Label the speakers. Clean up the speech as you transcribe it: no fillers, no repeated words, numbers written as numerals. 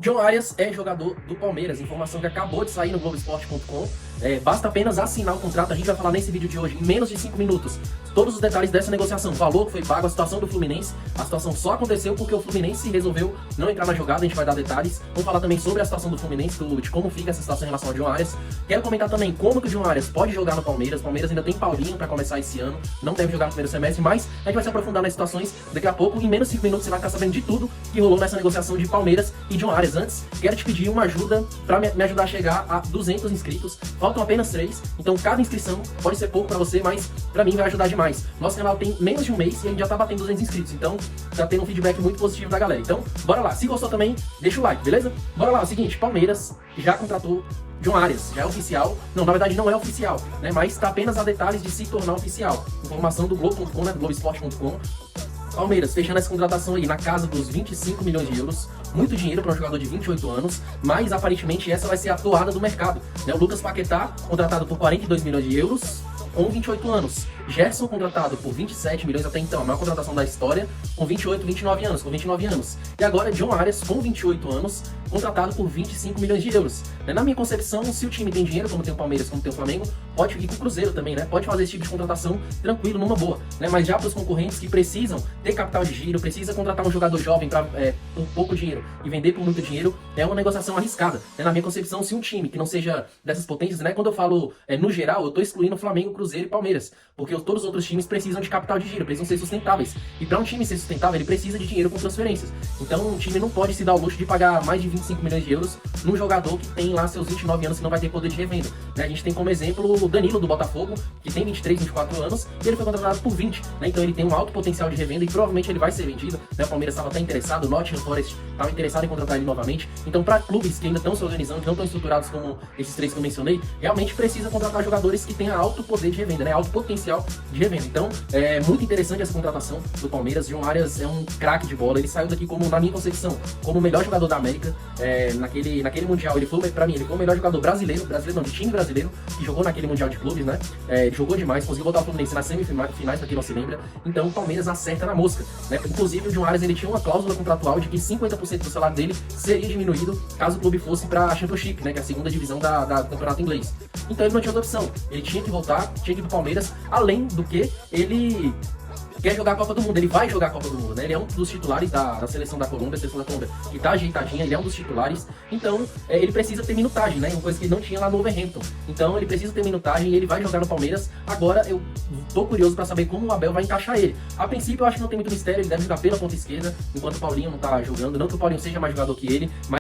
Speaker 1: John Arias é jogador do Palmeiras, informação que acabou de sair no Globoesporte.com. Basta apenas assinar o contrato, a gente vai falar nesse vídeo de hoje, em menos de 5 minutos, todos os detalhes dessa negociação, o valor que foi pago, a situação do Fluminense. A situação só aconteceu porque o Fluminense resolveu não entrar na jogada, a gente vai dar detalhes. Vamos falar também sobre a situação do Fluminense, de como fica essa situação em relação ao John Arias. Quero comentar também como que o John Arias pode jogar no Palmeiras. O Palmeiras ainda tem Paulinho para começar esse ano, não deve jogar no primeiro semestre, mas a gente vai se aprofundar nas situações daqui a pouco. Em menos de 5 minutos você vai ficar sabendo de tudo que rolou nessa negociação de Palmeiras e John Arias. Antes, quero te pedir uma ajuda para me ajudar a chegar a 200 inscritos. Faltam apenas 3, então cada inscrição pode ser pouco para você, mas para mim vai ajudar demais. Nosso canal tem menos de um mês e a gente já tá batendo 200 inscritos, então tá tendo um feedback muito positivo da galera. Então, bora lá. Se gostou também, deixa o like, beleza? Bora lá. É o seguinte, Palmeiras já contratou John Arias, já é oficial. Não, na verdade não é oficial, né? Mas tá apenas a detalhes de se tornar oficial. Informação do Globo.com, né? Do Globoesporte.com. Palmeiras fechando essa contratação aí na casa dos 25 milhões de euros. Muito dinheiro para um jogador de 28 anos, mas aparentemente essa vai ser a toada do mercado, né? O Lucas Paquetá, contratado por 42 milhões de euros, com 28 anos. Gerson, contratado por 27 milhões até então, a maior contratação da história, com 29 anos. E agora John Arias, com 28 anos, contratado por 25 milhões de euros. Na minha concepção, se o time tem dinheiro, como tem o Palmeiras, como tem o Flamengo, pode ir com o Cruzeiro também, né? Pode fazer esse tipo de contratação tranquilo, numa boa, né? Mas já para os concorrentes que precisam ter capital de giro, precisa contratar um jogador jovem por pouco dinheiro e vender por muito dinheiro, é uma negociação arriscada. Na minha concepção, se um time que não seja dessas potências, né? Quando eu falo no geral, eu tô excluindo Flamengo, Cruzeiro e Palmeiras, porque todos os outros times precisam de capital de giro, precisam ser sustentáveis. E para um time ser sustentável, ele precisa de dinheiro com transferências. Então, um time não pode se dar o luxo de pagar mais de 25 milhões de euros num jogador que tem lá seus 29 anos que não vai ter poder de revenda. A gente tem como exemplo o Danilo do Botafogo, que tem 23, 24 anos, e ele foi contratado por 20, né? Então ele tem um alto potencial de revenda e provavelmente ele vai ser vendido, né? O Palmeiras estava até interessado, o Nottingham Forest estava interessado em contratar ele novamente. Então, para clubes que ainda estão se organizando, que não estão estruturados como esses três que eu mencionei, realmente precisa contratar jogadores que tenham alto poder de revenda, né? Alto potencial de revenda. Então, é muito interessante essa contratação do Palmeiras. John Arias é um craque de bola, ele saiu daqui como, na minha concepção, como o melhor jogador da América. Naquele Mundial, ele foi, pra mim, ele foi o melhor jogador brasileiro não, de time brasileiro, que jogou naquele Mundial de Clubes, né? Ele jogou demais, conseguiu botar o Fluminense nas semifinais, pra quem não se lembra. Então o Palmeiras acerta na mosca, né? Inclusive o John Arias, ele tinha uma cláusula contratual de que 50% do salário dele seria diminuído caso o clube fosse pra Championship, né? Que é a segunda divisão do campeonato inglês. Então ele não tinha outra opção, ele tinha que voltar, tinha que ir pro Palmeiras, além do que ele quer jogar a Copa do Mundo, ele vai jogar a Copa do Mundo, né? Ele é um dos titulares da seleção da Colômbia, a seleção da Colômbia que tá ajeitadinha, ele é um dos titulares, então ele precisa ter minutagem, né? Uma coisa que ele não tinha lá no Wolverhampton. Então ele precisa ter minutagem e ele vai jogar no Palmeiras. Agora eu tô curioso pra saber como o Abel vai encaixar ele. A princípio eu acho que não tem muito mistério, ele deve jogar pela ponta esquerda, enquanto o Paulinho não tá jogando, não que o Paulinho seja mais jogador que ele, mas